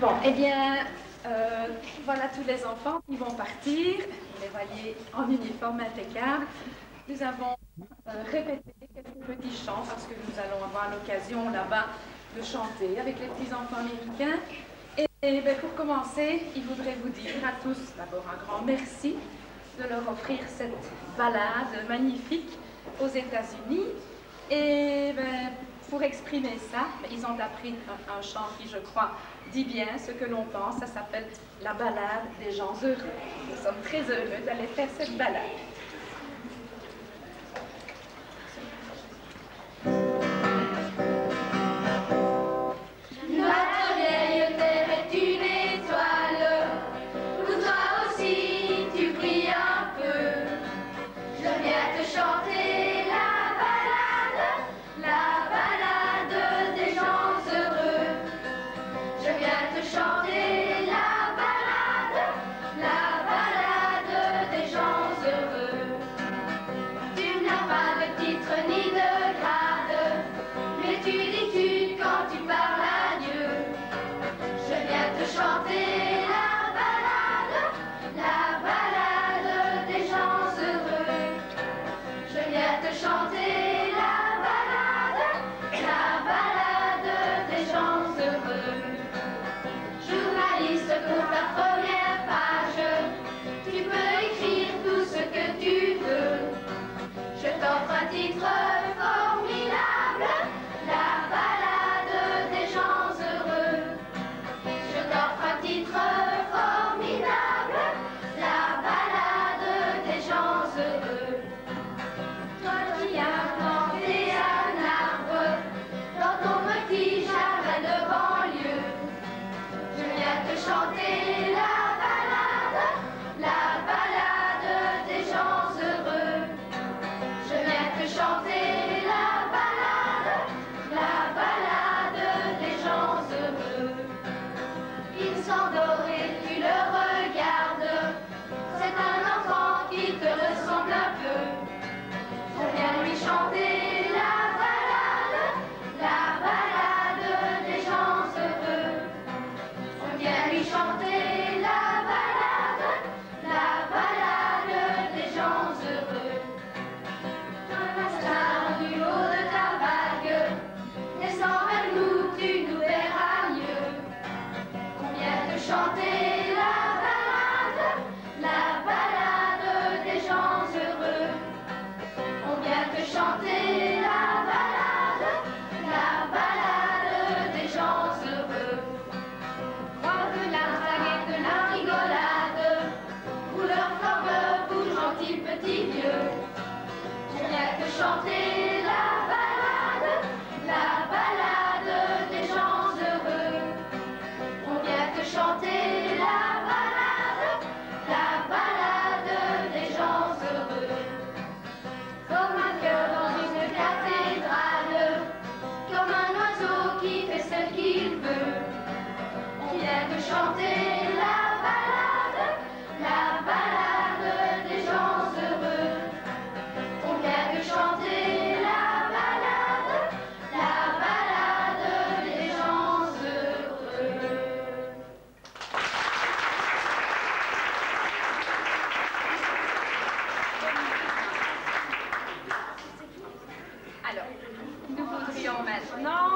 Bon, eh bien, voilà tous les enfants qui vont partir. Vous les voyez en uniforme impeccable. Nous avons répété quelques petits chants parce que nous allons avoir l'occasion là-bas de chanter avec les petits enfants américains. Et ben, pour commencer, il voudrait vous dire à tous d'abord un grand merci de leur offrir cette balade magnifique aux États-Unis. Et ben, pour exprimer ça, ils ont appris un chant qui, je crois, dit bien ce que l'on pense. Ça s'appelle la balade des gens heureux. Nous sommes très heureux d'aller faire cette balade. Notre vieille terre est une étoile, pour toi aussi tu brilles un peu. Je viens te chanter la balade des gens heureux. Je viens te chanter la balade des gens heureux. Tu n'as pas de titre ni de grade, mais tu dis quand tu parles à Dieu. Je viens te chanter la balade des gens heureux. Je viens te chanter la balade des gens heureux. Journaliste pour ta première page, tu peux écrire tout ce que tu veux. Je t'offre un titre formidable, la balade des gens heureux. Je t'offre un titre formidable, la balade des gens heureux. Toi qui as planté un arbre dans ton petit jardin de banlieue, je viens te chanter la balade des gens heureux. Je viens te chanter la balade des gens heureux. Il s'endort et tu le regardes, c'est un enfant qui te ressemble un peu. On vient lui chanter la balade des gens heureux. On vient lui chanter la balade des gens heureux. Toi, la star du haut de ta vague, descends vers nous, tu nous verras mieux. On vient te chanter la balade des gens heureux. On vient te chanter la balade des gens heureux. Croix de la blague et de la rigolade, couleur fleur pour gentils petits vieux. On vient te chanter la balade des gens heureux. On vient te chanter la balade des gens heureux. Comme un cœur dans une cathédrale, comme un oiseau qui fait ce qu'il veut. On vient te chanter la balade des gens heureux. On vient te chanter la balade des gens heureux. Alors, nous voudrions maintenant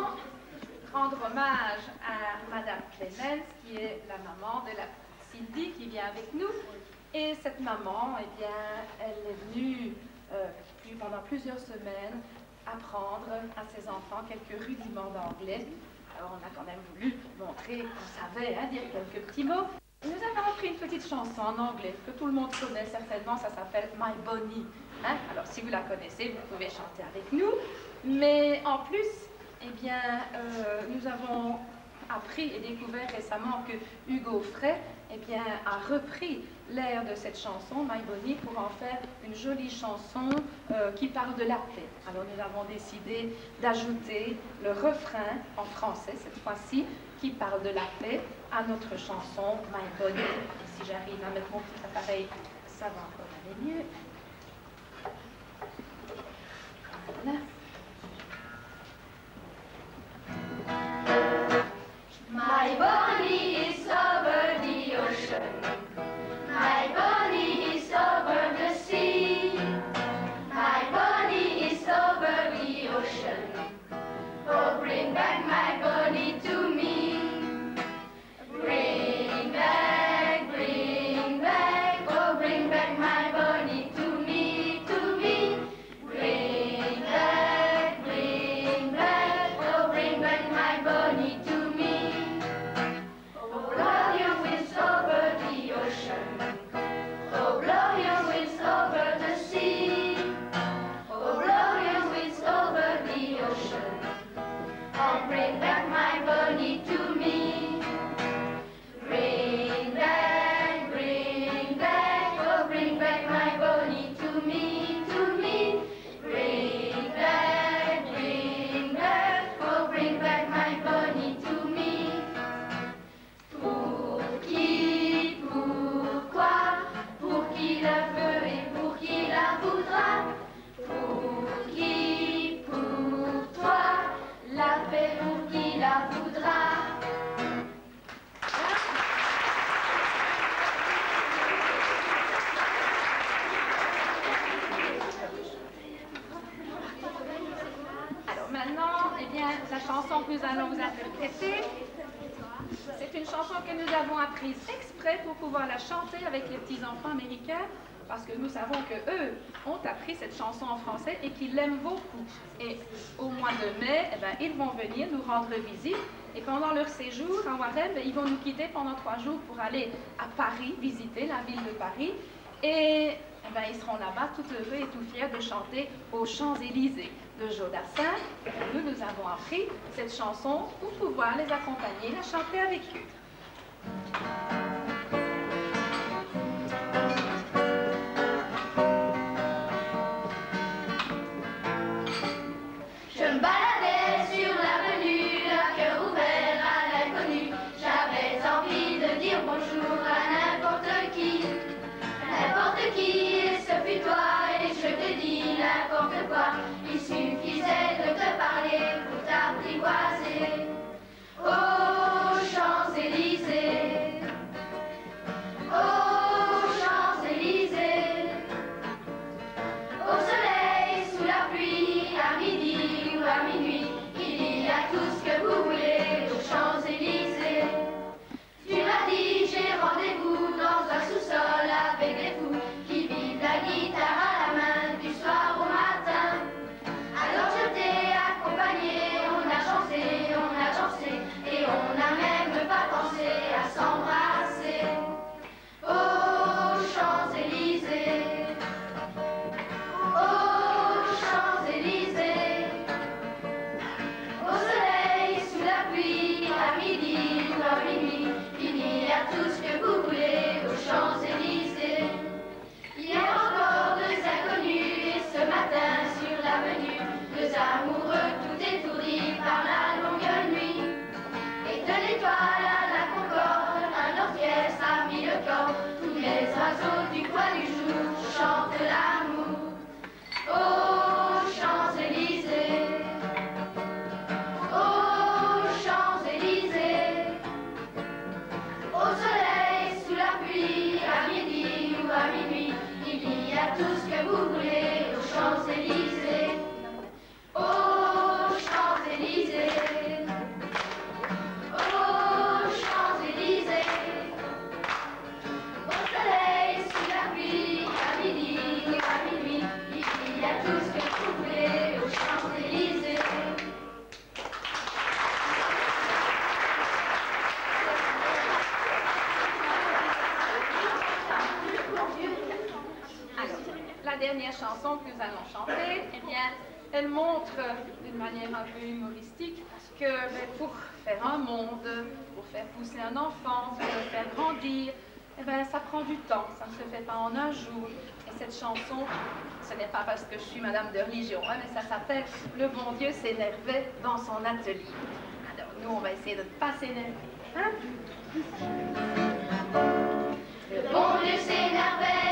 rendre hommage à Madame Clemens, qui est la maman de la Cindy qui vient avec nous. Et cette maman, eh bien, elle est venue pendant plusieurs semaines apprendre à ses enfants quelques rudiments d'anglais. Alors, on a quand même voulu montrer qu'on savait dire quelques petits mots. Nous avons appris une petite chanson en anglais que tout le monde connaît certainement, ça s'appelle My Bonnie. Alors, si vous la connaissez, vous pouvez chanter avec nous. Mais en plus, eh bien, nous avons appris et découvert récemment que Hugo Frey, eh bien, a repris l'air de cette chanson, My Bonnie, pour en faire une jolie chanson qui parle de la paix. Alors, nous avons décidé d'ajouter le refrain en français, cette fois-ci, qui parle de la paix, à notre chanson My Bonnie. Et si j'arrive à mettre mon petit appareil, ça va encore aller mieux. Voilà. My Bonnie maintenant, eh bien, la chanson que nous allons vous interpréter, c'est une chanson que nous avons apprise exprès pour pouvoir la chanter avec les petits-enfants américains, parce que nous savons qu'eux ont appris cette chanson en français et qu'ils l'aiment beaucoup. Et au mois de mai, eh bien, ils vont venir nous rendre visite. Et pendant leur séjour à Warren, ils vont nous quitter pendant 3 jours pour aller à Paris, visiter la ville de Paris. Et eh bien, ils seront là-bas tout heureux et tout fiers de chanter aux Champs-Élysées de Jodassin. Nous, nous avons appris cette chanson pour pouvoir les accompagner, la chanter avec eux. Je me baladais sur l'avenue, un cœur ouvert à l'inconnu. J'avais envie de dire bonjour à n'importe qui, et ce fut toi, et je te dis n'importe quoi. Il suffisait de te parler pour t'apprivoiser. Aux Champs-Élysées, aux Champs-Élysées, au soleil, sous la pluie, à midi ou à minuit, il y a tout ce que vous voulez aux Champs-Élysées. Tu m'as dit j'ai rendez-vous dans un sous-sol avec des fous qui vivent la guitare à la main du soir au matin. Alors je t'ai accompagné, on a dansé et on n'a même pas pensé à s'embrasser. Aux Champs-Élysées, aux Champs-Élysées, au soleil, sous la pluie, à midi ou à minuit, il y a tout ce que vous voulez aux Champs-Élysées. Hier encore 2 inconnus et ce matin sur l'avenue, 2 amoureux tout étourdis par la longue nuit. Et de l'étoile à la Concorde, un orchestre a mis le corps, tous les oiseaux du coin du jour chantent l'amour. Aux Champs-Élysées, aux Champs-Élysées, au soleil, sous la pluie, à midi ou à minuit, il y a tout ce que vous voulez aux Champs-Élysées. Aux Champs-Élysées, aux Champs-Élysées, au soleil, sous la pluie, à midi ou à minuit, il y a tout ce que vous voulez aux Champs-Élysées. Alors, la dernière chanson que nous allons chanter, eh bien, elle montre d'une manière un peu humoristique que pour faire un monde, pour faire pousser un enfant, pour le faire grandir, eh bien, ça prend du temps, ça ne se fait pas en un jour. Et cette chanson, ce n'est pas parce que je suis madame de religion, hein, mais ça s'appelle « Le bon Dieu s'énervait dans son atelier ». Alors, nous, on va essayer de ne pas s'énerver. Hein? Le bon Dieu s'énervait